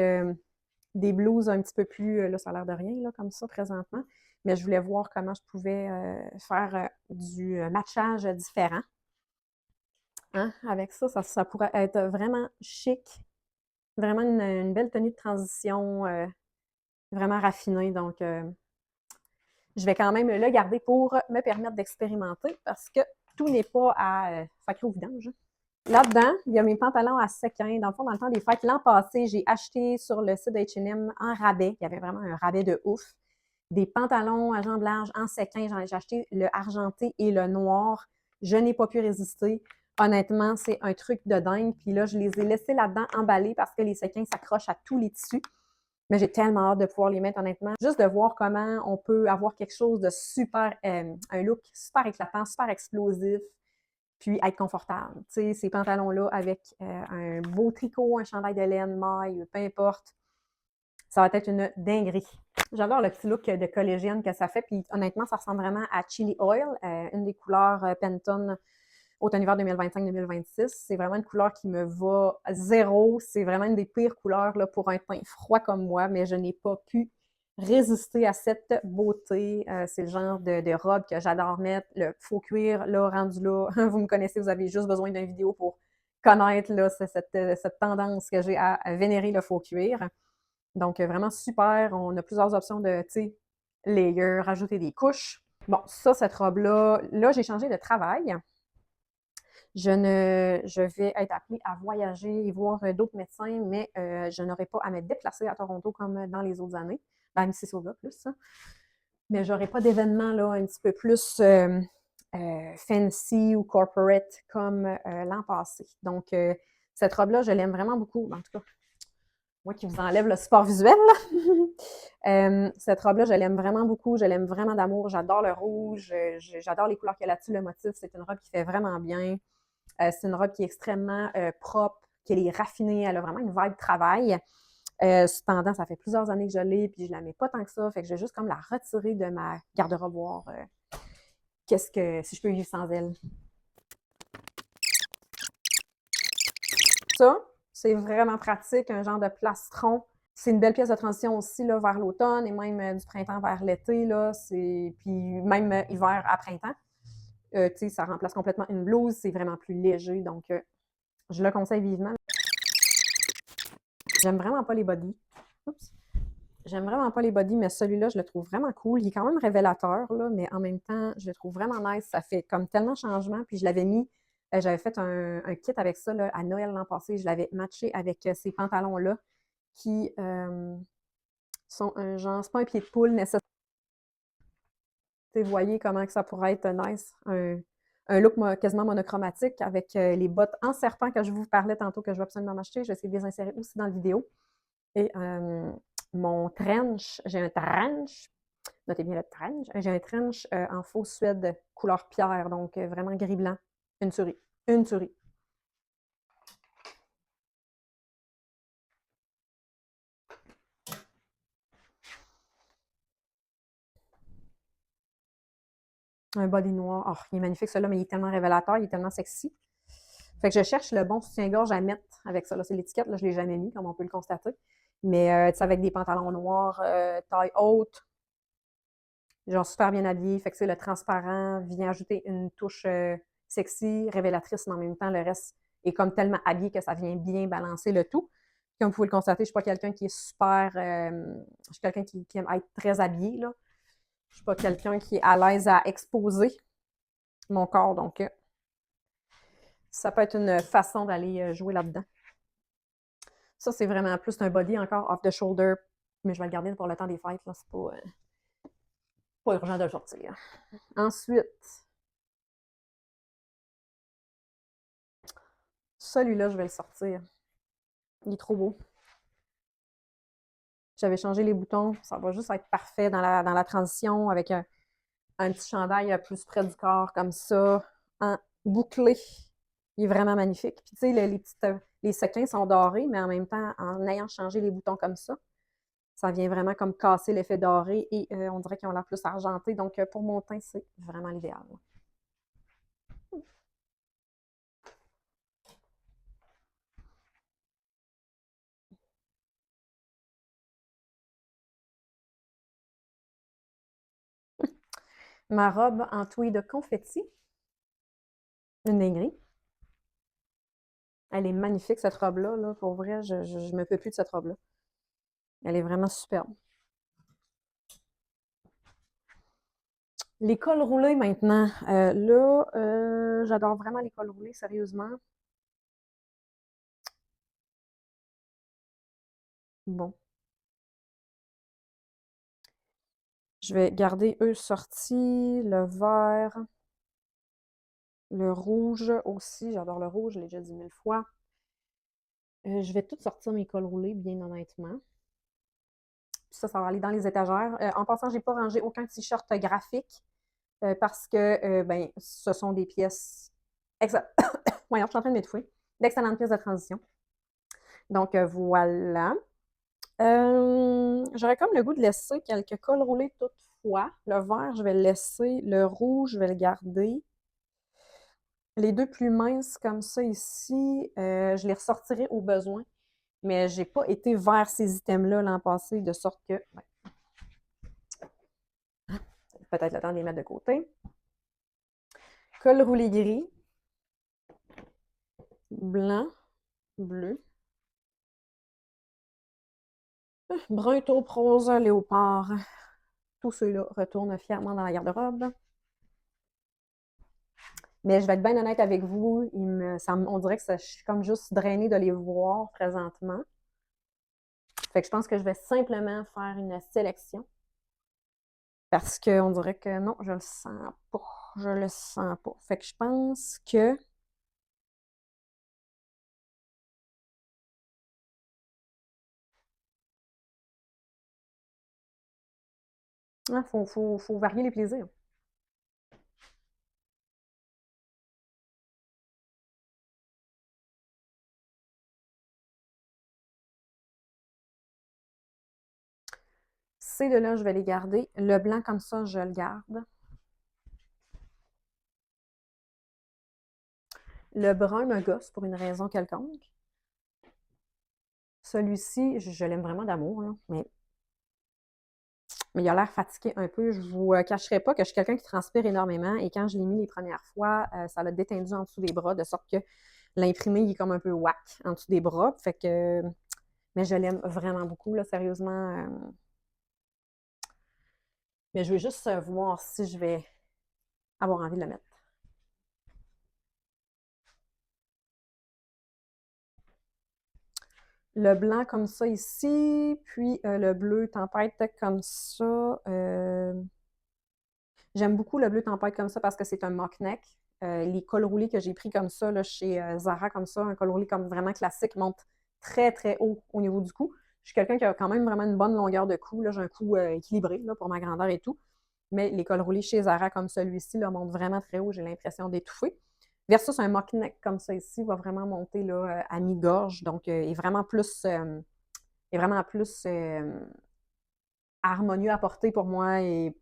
des blouses un petit peu plus, là ça a l'air de rien là, comme ça présentement, mais je voulais voir comment je pouvais faire du matchage différent. Hein? Avec ça, ça pourrait être vraiment chic, vraiment une belle tenue de transition, vraiment raffinée. Donc je vais quand même le garder pour me permettre d'expérimenter parce que tout n'est pas à sacrer au vidange. Là-dedans, il y a mes pantalons à sequins. Dans le fond, dans le temps des fêtes, l'an passé, j'ai acheté sur le site H&M en rabais. Il y avait vraiment un rabais de ouf. Des pantalons à jambes larges en sequins. J'ai acheté le argenté et le noir. Je n'ai pas pu résister. Honnêtement, c'est un truc de dingue. Puis là, je les ai laissés là-dedans emballés parce que les sequins s'accrochent à tous les tissus. Mais j'ai tellement hâte de pouvoir les mettre, honnêtement. Juste de voir comment on peut avoir quelque chose de super, un look super éclatant, super explosif, puis être confortable. Tu sais, ces pantalons-là avec un beau tricot, un chandail de laine, maille, peu importe, ça va être une dinguerie. J'adore le petit look de collégienne que ça fait, puis honnêtement, ça ressemble vraiment à Chili Oil, une des couleurs Pantone automne-hiver 2025-2026. C'est vraiment une couleur qui me va zéro. C'est vraiment une des pires couleurs là, pour un teint froid comme moi, mais je n'ai pas pu résister à cette beauté. C'est le genre de robe que j'adore mettre. Le faux cuir, là, rendu là, vous me connaissez, vous avez juste besoin d'une vidéo pour connaître là, cette tendance que j'ai à vénérer le faux cuir. Donc, vraiment super. On a plusieurs options de, tu sais, layers, rajouter des couches. Bon, ça, cette robe-là, là, j'ai changé de travail. Je vais être appelée à voyager et voir d'autres médecins, mais je n'aurai pas à me déplacer à Toronto comme dans les autres années. Ben, Mississauga plus, ça. Mais j'aurai pas d'événements là un petit peu plus fancy ou corporate comme l'an passé. Donc, cette robe-là, je l'aime vraiment beaucoup. En tout cas, moi qui vous enlève le support visuel, cette robe-là, je l'aime vraiment beaucoup. Je l'aime vraiment d'amour. J'adore le rouge. J'adore les couleurs qu'il y a là-dessus. Le motif, c'est une robe qui fait vraiment bien. C'est une robe qui est extrêmement propre, qu'elle est raffinée. Elle a vraiment une vibe travail. Cependant, ça fait plusieurs années que je l'ai, puis je la mets pas tant que ça. Fait que je vais juste comme la retirer de ma garde-robe, voir qu'est-ce que si je peux vivre sans elle. Ça, c'est vraiment pratique, un genre de plastron. C'est une belle pièce de transition aussi là, vers l'automne et même du printemps vers l'été. Là, puis même hiver à printemps. Ça remplace complètement une blouse. C'est vraiment plus léger. Donc, je le conseille vivement. J'aime vraiment pas les bodys. Oups. J'aime vraiment pas les bodys, mais celui-là, je le trouve vraiment cool. Il est quand même révélateur, là, mais en même temps, je le trouve vraiment nice. Ça fait comme tellement changement. Puis je l'avais mis, j'avais fait un kit avec ça là, à Noël l'an passé. Je l'avais matché avec ces pantalons-là qui sont un genre, c'est pas un pied de poule nécessairement. Vous voyez comment que ça pourrait être nice. Un look quasiment monochromatique avec les bottes en serpent que je vous parlais tantôt que je vais absolument m'acheter. Je vais essayer de les insérer aussi dans la vidéo. Et mon trench, j'ai un trench, notez bien le trench, j'ai un trench en faux suède couleur pierre, donc vraiment gris-blanc. Une tuerie. Une tuerie. Un body noir. Oh, il est magnifique, celui-là, mais il est tellement révélateur, il est tellement sexy. Fait que je cherche le bon soutien-gorge à mettre avec ça. Là, c'est l'étiquette, là, je ne l'ai jamais mis, comme on peut le constater. Mais avec des pantalons noirs, taille haute, genre super bien habillé. Fait que c'est le transparent vient ajouter une touche sexy, révélatrice, mais en même temps, le reste est comme tellement habillé que ça vient bien balancer le tout. Comme vous pouvez le constater, je ne suis pas quelqu'un qui est super. Je suis quelqu'un qui aime être très habillé. Là. Je ne suis pas quelqu'un qui est à l'aise à exposer mon corps. Donc, ça peut être une façon d'aller jouer là-dedans. Ça, c'est vraiment plus un body encore off the shoulder, mais je vais le garder pour le temps des fêtes. C'est pas urgent de le sortir. Ensuite, celui-là, je vais le sortir. Il est trop beau. J'avais changé les boutons. Ça va juste être parfait dans la transition avec un petit chandail plus près du corps, comme ça, en bouclé. Il est vraiment magnifique. Puis, tu sais, les sequins sont dorés, mais en même temps, en ayant changé les boutons comme ça vient vraiment comme casser l'effet doré et on dirait qu'ils ont l'air plus argentés. Donc, pour mon teint, c'est vraiment l'idéal. Ma robe en tweed confetti, une dinguerie. Elle est magnifique, cette robe-là. Là. Pour vrai, je ne me peux plus de cette robe-là. Elle est vraiment superbe. Les cols roulés maintenant. J'adore vraiment les cols roulés, sérieusement. Bon. Je vais garder eux sortis, le vert, le rouge aussi. J'adore le rouge, je l'ai déjà dit 1000 fois. Je vais tout sortir mes cols roulés, bien honnêtement. Puis ça va aller dans les étagères. En passant, je n'ai pas rangé aucun t-shirt graphique parce que ben, ce sont des pièces. Voyons, je suis en train de m'étouffer. D'excellentes pièces de transition. Donc voilà. J'aurais comme le goût de laisser quelques cols roulés toutefois. Le vert, je vais le laisser. Le rouge, je vais le garder. Les deux plus minces comme ça ici, je les ressortirai au besoin, mais j'ai pas été vers ces items-là l'an passé, de sorte que ouais, peut-être le temps de les mettre de côté. Col roulé gris, blanc, bleu, brun taupe rose, léopard. Tous ceux-là retournent fièrement dans la garde-robe. Mais je vais être bien honnête avec vous, on dirait que je suis comme juste drainée de les voir présentement. Fait que je pense que je vais simplement faire une sélection. Parce qu'on dirait que non, je le sens pas. Je le sens pas. Fait que je pense que. Il faut varier les plaisirs. Ces deux-là, je vais les garder. Le blanc, comme ça, je le garde. Le brun me gosse pour une raison quelconque. Celui-ci, je l'aime vraiment d'amour, là, mais il a l'air fatigué un peu. Je vous cacherai pas que je suis quelqu'un qui transpire énormément et quand je l'ai mis les premières fois, ça l'a détendu en dessous des bras, de sorte que l'imprimé, il est comme un peu whack en dessous des bras. Fait que, mais je l'aime vraiment beaucoup, là, sérieusement. Mais je veux juste voir si je vais avoir envie de le mettre. Le blanc comme ça ici, puis le bleu tempête comme ça. J'aime beaucoup le bleu tempête comme ça parce que c'est un mock neck. Les cols roulés que j'ai pris comme ça là, chez Zara comme ça, un col roulé comme vraiment classique, monte très très haut au niveau du cou. Je suis quelqu'un qui a quand même vraiment une bonne longueur de cou. J'ai un cou équilibré là, pour ma grandeur et tout. Mais les cols roulés chez Zara comme celui-ci là, montent vraiment très haut. J'ai l'impression d'étouffer. Versus un mock neck comme ça ici va vraiment monter là, à mi-gorge. Donc, est vraiment plus harmonieux à porter pour moi et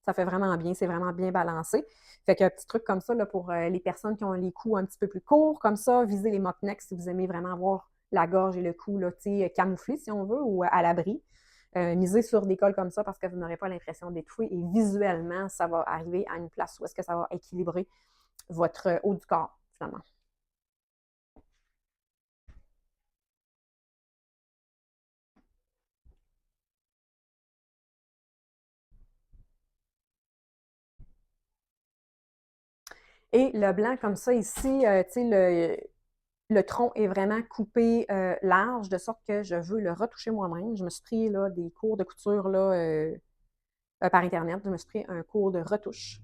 ça fait vraiment bien, c'est vraiment bien balancé. Fait qu'un petit truc comme ça là, pour les personnes qui ont les coups un petit peu plus courts, comme ça, visez les mock necks si vous aimez vraiment avoir la gorge et le cou là, camouflé si on veut ou à l'abri. Misez sur des cols comme ça parce que vous n'aurez pas l'impression d'étouffer et visuellement, ça va arriver à une place où est-ce que ça va équilibrer votre haut du corps, finalement. Et le blanc comme ça ici, tu sais, le tronc est vraiment coupé large, de sorte que je veux le retoucher moi-même. Je me suis pris là, des cours de couture là, par Internet. Je me suis pris un cours de retouche.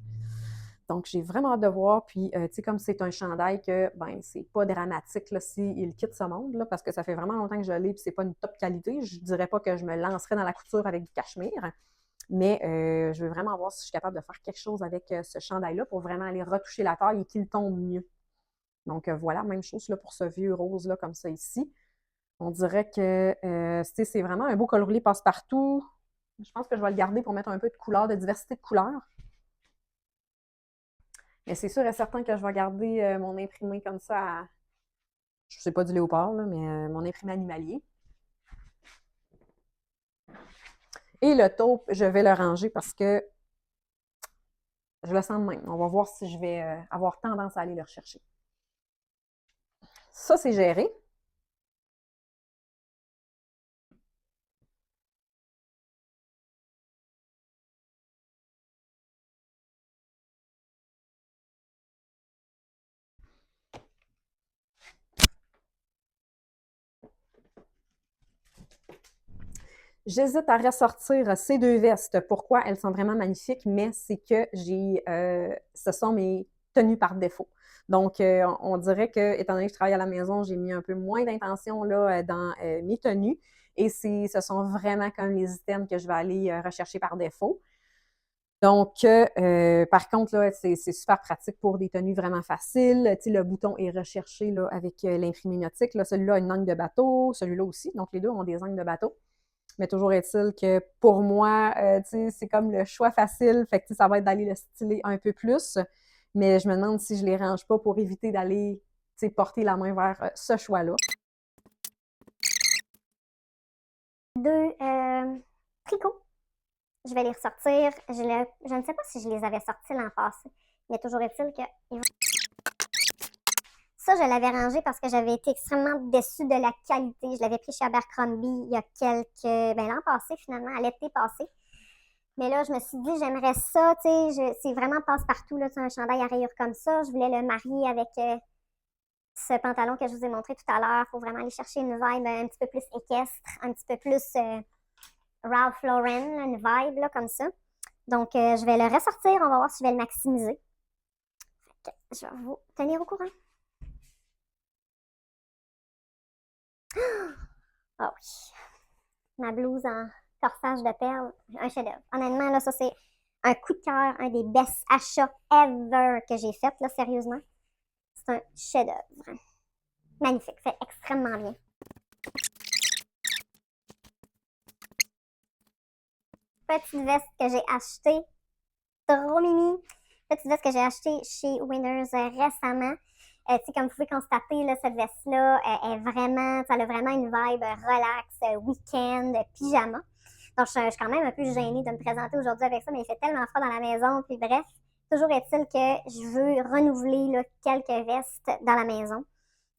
Donc, j'ai vraiment hâte de voir. Puis, tu sais, comme c'est un chandail que, ben, c'est pas dramatique là, s'il quitte ce monde, là, parce que ça fait vraiment longtemps que je l'ai, puis c'est pas une top qualité. Je dirais pas que je me lancerais dans la couture avec du cachemire, mais je veux vraiment voir si je suis capable de faire quelque chose avec ce chandail-là pour vraiment aller retoucher la taille et qu'il tombe mieux. Donc voilà, même chose là, pour ce vieux rose-là, comme ça ici. On dirait que c'est vraiment un beau col roulé passe-partout. Je pense que je vais le garder pour mettre un peu de couleur, de diversité de couleurs. Mais c'est sûr et certain que je vais garder mon imprimé comme ça je ne sais pas du léopard, là, mais mon imprimé animalier. Et le taupe, je vais le ranger parce que je le sens de même. On va voir si je vais avoir tendance à aller le rechercher. Ça, c'est géré. J'hésite à ressortir ces deux vestes. Pourquoi? Elles sont vraiment magnifiques, mais c'est que ce sont mes tenues par défaut. Donc, on dirait que, étant donné que je travaille à la maison, j'ai mis un peu moins d'intention là, dans mes tenues. Et ce sont vraiment comme les items que je vais aller rechercher par défaut. Donc, par contre, là, c'est super pratique pour des tenues vraiment faciles. Tu sais, le bouton est recherché là, avec l'imprimé nautique. Là, celui-là a une angle de bateau, celui-là aussi. Donc, les deux ont des angles de bateau. Mais toujours est-il que pour moi, c'est comme le choix facile. Fait que ça va être d'aller le styler un peu plus. mais je me demande si je les range pas pour éviter d'aller, tu sais, porter la main vers ce choix-là. Deux tricots. Je vais les ressortir. Je ne sais pas si je les avais sortis l'an passé, mais toujours est-il que ça, je l'avais rangé parce que j'avais été extrêmement déçue de la qualité. Je l'avais pris chez Abercrombie il y a l'an passé finalement, à l'été passé. Mais là, je me suis dit, j'aimerais ça, tu sais, c'est vraiment passe-partout, là, un chandail à rayures comme ça. Je voulais le marier avec ce pantalon que je vous ai montré tout à l'heure. Il faut vraiment aller chercher une vibe un petit peu plus équestre, un petit peu plus Ralph Lauren, là, une vibe là, comme ça. Donc, je vais le ressortir. On va voir si je vais le maximiser. Je vais vous tenir au courant. Oh oui. Ma blouse en corsage de perles, un chef-d'œuvre. Honnêtement, là, ça, c'est un coup de cœur, un des best achats ever que j'ai fait, là, sérieusement. C'est un chef-d'œuvre. Magnifique, fait extrêmement bien. Petite veste que j'ai achetée, trop mimi. Petite veste que j'ai achetée chez Winners récemment. Comme vous pouvez constater, là, cette veste-là est vraiment, ça a vraiment une vibe relax, week-end, pyjama. Donc, je suis quand même un peu gênée de me présenter aujourd'hui avec ça, mais il fait tellement froid dans la maison. Puis bref, toujours est-il que je veux renouveler là, quelques vestes dans la maison.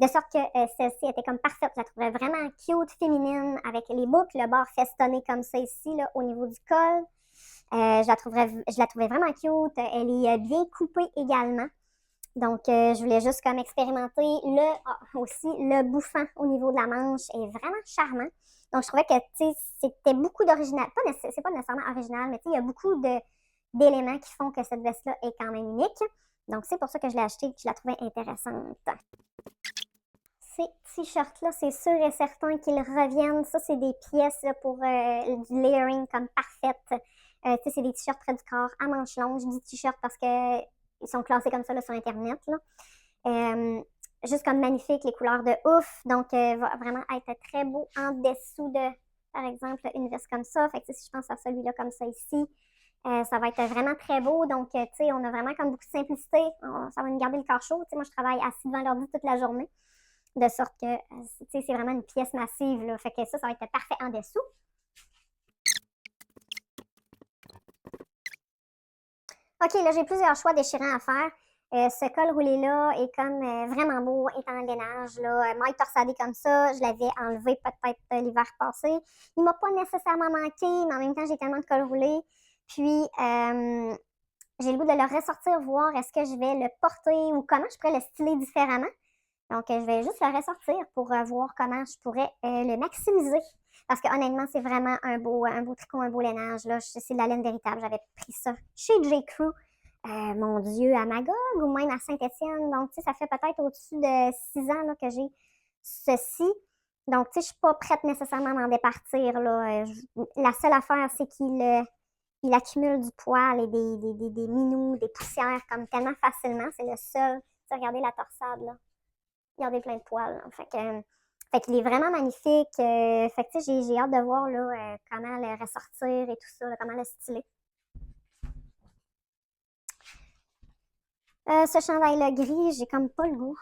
De sorte que celle-ci était comme parfaite. Je la trouvais vraiment cute, féminine, avec les boucles, le bord festonné comme ça ici, là, au niveau du col. Je la trouvais vraiment cute. Elle est bien coupée également. Donc, je voulais juste comme expérimenter aussi le bouffant au niveau de la manche est vraiment charmant. Donc, je trouvais que, c'était beaucoup d'original. C'est pas nécessairement original, mais il y a beaucoup d'éléments qui font que cette veste-là est quand même unique. Donc, c'est pour ça que je l'ai achetée et que je la trouvais intéressante. Ces t-shirts-là, c'est sûr et certain qu'ils reviennent. Ça, c'est des pièces là, pour du layering comme parfaite. C'est des t-shirts près du corps à manches longues. Je dis t-shirts parce que ils sont classés comme ça là, sur Internet. Là. Juste comme magnifique, les couleurs de ouf. Donc, va vraiment être très beau en dessous de, par exemple, une veste comme ça. Fait que si je pense à celui-là comme ça ici, ça va être vraiment très beau. Donc, tu sais, on a vraiment comme beaucoup de simplicité. Ça va nous garder le corps chaud. Moi, je travaille assis devant l'ordi toute la journée. De sorte que, c'est vraiment une pièce massive. Là. Fait que ça va être parfait en dessous. OK, là, j'ai plusieurs choix déchirants à faire. Ce col roulé-là est comme vraiment beau, est en lainage, là, maille torsadée comme ça. Je l'avais enlevé peut-être l'hiver passé. Il m'a pas nécessairement manqué, mais en même temps, j'ai tellement de col roulé. Puis, j'ai le goût de le ressortir, voir est-ce que je vais le porter ou comment je pourrais le styler différemment. Donc, je vais juste le ressortir pour voir comment je pourrais le maximiser. Parce que honnêtement, c'est vraiment un beau tricot, un beau lainage. Là. C'est de la laine véritable. J'avais pris ça chez J. Crew, mon Dieu, à Magog ou même à Saint-Étienne. Donc, ça fait peut-être au-dessus de 6 ans là, que j'ai ceci. Donc, je ne suis pas prête nécessairement à m'en départir. Là. La seule affaire, c'est qu'il accumule du poil et des minous, des poussières comme tellement facilement. C'est le seul. Regardez la torsade, là. Regardez plein de poils. Là. Fait qu'il est vraiment magnifique. Fait que j'ai hâte de voir là, comment le ressortir et tout ça, là, comment le styler. Ce chandail-là gris, j'ai comme pas le goût.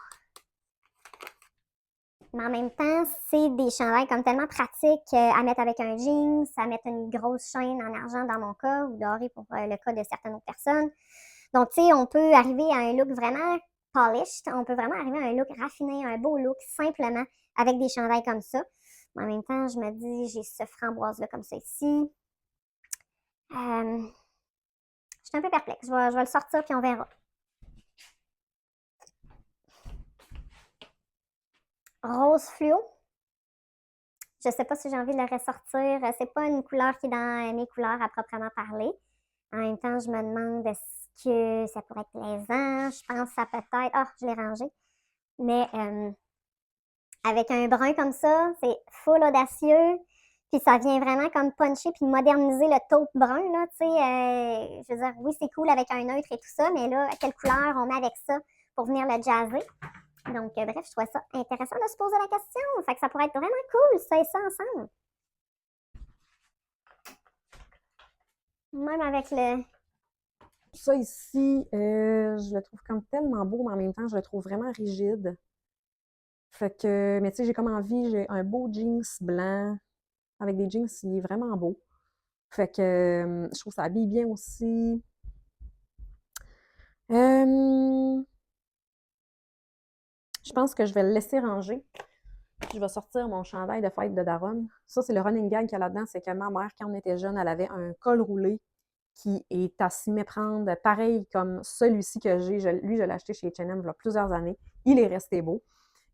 Mais en même temps, c'est des chandails comme tellement pratiques à mettre avec un jeans, à mettre une grosse chaîne en argent dans mon cas, ou doré pour le cas de certaines autres personnes. Donc, tu sais, on peut arriver à un look vraiment polished, on peut vraiment arriver à un look raffiné, un beau look, simplement, avec des chandails comme ça. Mais en même temps, je me dis, j'ai ce framboise-là comme ça ici. Je suis un peu perplexe. Je vais le sortir, puis on verra. Rose fluo. Je sais pas si j'ai envie de le ressortir. C'est pas une couleur qui est dans mes couleurs à proprement parler. En même temps, je me demande est-ce que ça pourrait être plaisant. Je pense que ça peut être... Ah, je l'ai rangé. Mais avec un brun comme ça, c'est full audacieux. Puis ça vient vraiment comme puncher puis moderniser le taupe brun. Là, je veux dire, oui, c'est cool avec un neutre et tout ça, mais là, quelle couleur on met avec ça pour venir le jazzer? Donc, bref, je trouvais ça intéressant de se poser la question. Fait que ça pourrait être vraiment cool, ça et ça ensemble. Même avec le... Ça ici, je le trouve comme tellement beau, mais en même temps, je le trouve vraiment rigide. Fait que, mais tu sais, j'ai comme envie, j'ai un beau jeans blanc, avec des jeans, il est vraiment beau. Fait que je trouve que ça habille bien aussi. Euh, je pense que je vais le laisser ranger. Je vais sortir mon chandail de fête de Daronne. Ça, c'est le running gag qu'il y a là-dedans, c'est que ma mère, quand on était jeune, elle avait un col roulé qui est à s'y méprendre, pareil comme celui-ci que j'ai. Lui, je l'ai acheté chez H&M il y a plusieurs années. Il est resté beau.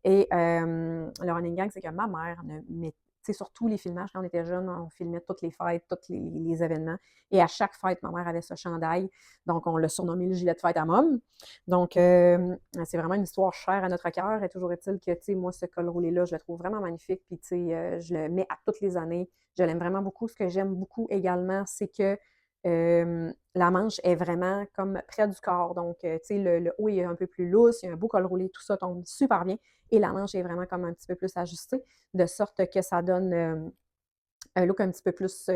Et le running gag, c'est que ma mère ne met, tu sais, sur tous les filmages, quand on était jeune, on filmait toutes les fêtes, tous les événements. Et à chaque fête, ma mère avait ce chandail. Donc, on l'a surnommé le gilet de fête à Mom. Donc, c'est vraiment une histoire chère à notre cœur. Et toujours est-il que, tu sais, moi, ce col roulé-là, je le trouve vraiment magnifique. Puis, tu sais, je le mets à toutes les années. Je l'aime vraiment beaucoup. Ce que j'aime beaucoup également, c'est que la manche est vraiment comme près du corps. Donc, tu sais, le haut est un peu plus lousse, il y a un beau col roulé, tout ça tombe super bien. Et la manche est vraiment comme un petit peu plus ajustée, de sorte que ça donne un look un petit peu plus,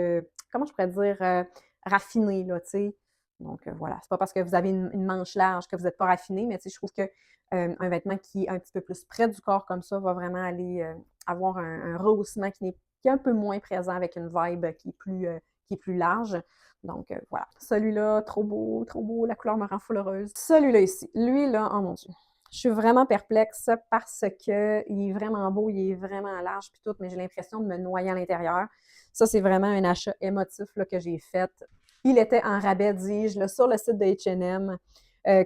comment je pourrais dire, raffiné, là, tu sais. Donc, voilà. C'est pas parce que vous avez une manche large que vous n'êtes pas raffiné, mais tu sais, je trouve que un vêtement qui est un petit peu plus près du corps comme ça va vraiment aller avoir un rehaussement qui est un peu moins présent avec une vibe qui est plus large. Donc, voilà. Celui-là, trop beau, la couleur me rend full heureuse. Celui-là ici, lui, là, oh mon Dieu. Je suis vraiment perplexe parce que il est vraiment beau, il est vraiment large puis tout, mais j'ai l'impression de me noyer à l'intérieur. Ça, c'est vraiment un achat émotif là, que j'ai fait. Il était en rabais, dis-je, là, sur le site de H&M.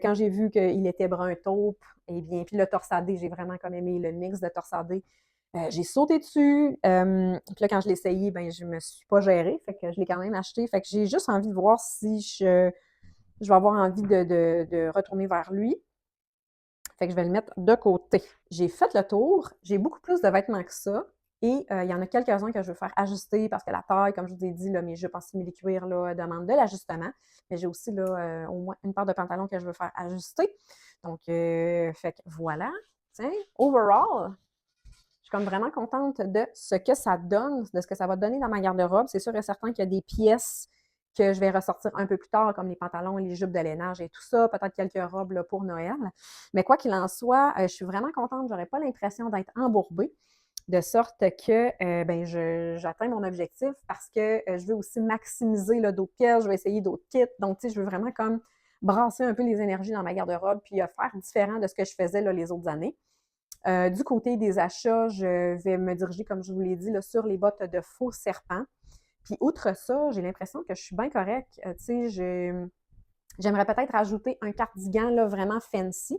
Quand j'ai vu qu'il était brun taupe, et bien, puis le torsadé, j'ai vraiment comme aimé le mix de torsadé. J'ai sauté dessus. Puis là, quand je l'ai essayé, ben, je me suis pas gérée. Fait que je l'ai quand même acheté. Fait que j'ai juste envie de voir si je vais avoir envie de retourner vers lui. Fait que je vais le mettre de côté. J'ai fait le tour. J'ai beaucoup plus de vêtements que ça. Et il y en a quelques-uns que je veux faire ajuster parce que la taille, comme je vous ai dit, là, mes jupes en simili-cuir demandent de l'ajustement. Mais j'ai aussi là, au moins une paire de pantalons que je veux faire ajuster. Donc, fait que voilà. Tiens, overall, je suis comme vraiment contente de ce que ça donne, de ce que ça va donner dans ma garde-robe. C'est sûr et certain qu'il y a des pièces que je vais ressortir un peu plus tard, comme les pantalons et les jupes de lainage et tout ça, peut-être quelques robes là, pour Noël. Mais quoi qu'il en soit, je suis vraiment contente. J'aurais pas l'impression d'être embourbée, de sorte que ben, j'atteins mon objectif parce que je veux aussi maximiser là, d'autres pièces, je vais essayer d'autres kits. Donc, tu sais, je veux vraiment comme brasser un peu les énergies dans ma garde-robe puis faire différent de ce que je faisais là, les autres années. Du côté des achats, je vais me diriger, comme je vous l'ai dit, là, sur les bottes de faux serpent. Puis, outre ça, j'ai l'impression que je suis bien correcte. Tu sais, j'aimerais peut-être rajouter un cardigan là, vraiment fancy.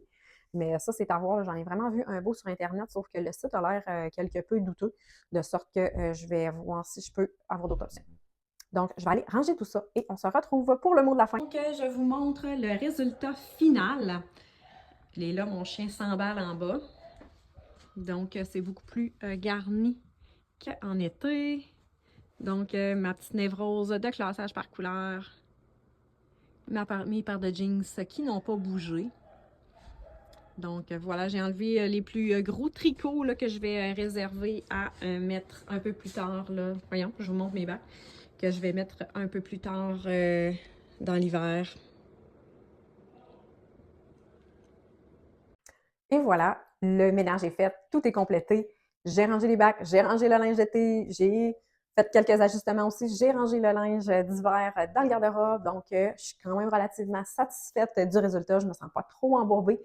Mais ça, c'est à voir. J'en ai vraiment vu un beau sur Internet, sauf que le site a l'air quelque peu douteux, de sorte que je vais voir si je peux avoir d'autres options. Donc, je vais aller ranger tout ça et on se retrouve pour le mot de la fin. Donc, je vous montre le résultat final. Il est là, mon chien s'emballe en bas. Donc, c'est beaucoup plus garni qu'en été. Donc, ma petite névrose de classage par couleur. Mes paires de jeans qui n'ont pas bougé. Donc, voilà, j'ai enlevé les plus gros tricots là, que je vais réserver à mettre un peu plus tard. Là. Voyons, je vous montre mes bacs. Que je vais mettre un peu plus tard dans l'hiver. Et voilà, le ménage est fait, tout est complété. J'ai rangé les bacs, j'ai rangé le linge d'été, j'ai fait quelques ajustements aussi, j'ai rangé le linge d'hiver dans le garde-robe. Donc, je suis quand même relativement satisfaite du résultat. Je ne me sens pas trop embourbée.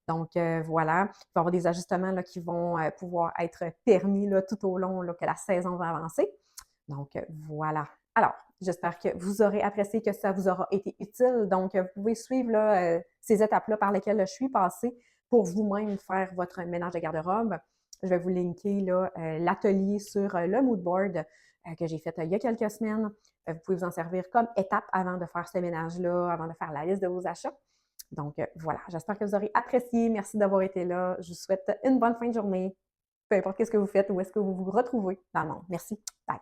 Donc, voilà, il va y avoir des ajustements là, qui vont pouvoir être permis là, tout au long là, que la saison va avancer. Donc, voilà. Alors, j'espère que vous aurez apprécié, que ça vous aura été utile. Donc, vous pouvez suivre là, ces étapes-là par lesquelles je suis passée pour vous-même faire votre ménage de garde-robe. Je vais vous linker l'atelier sur le moodboard que j'ai fait il y a quelques semaines. Vous pouvez vous en servir comme étape avant de faire ce ménage-là, avant de faire la liste de vos achats. Donc, voilà, j'espère que vous aurez apprécié. Merci d'avoir été là. Je vous souhaite une bonne fin de journée. Peu importe ce que vous faites, où est-ce que vous vous retrouvez dans le monde. Merci. Bye.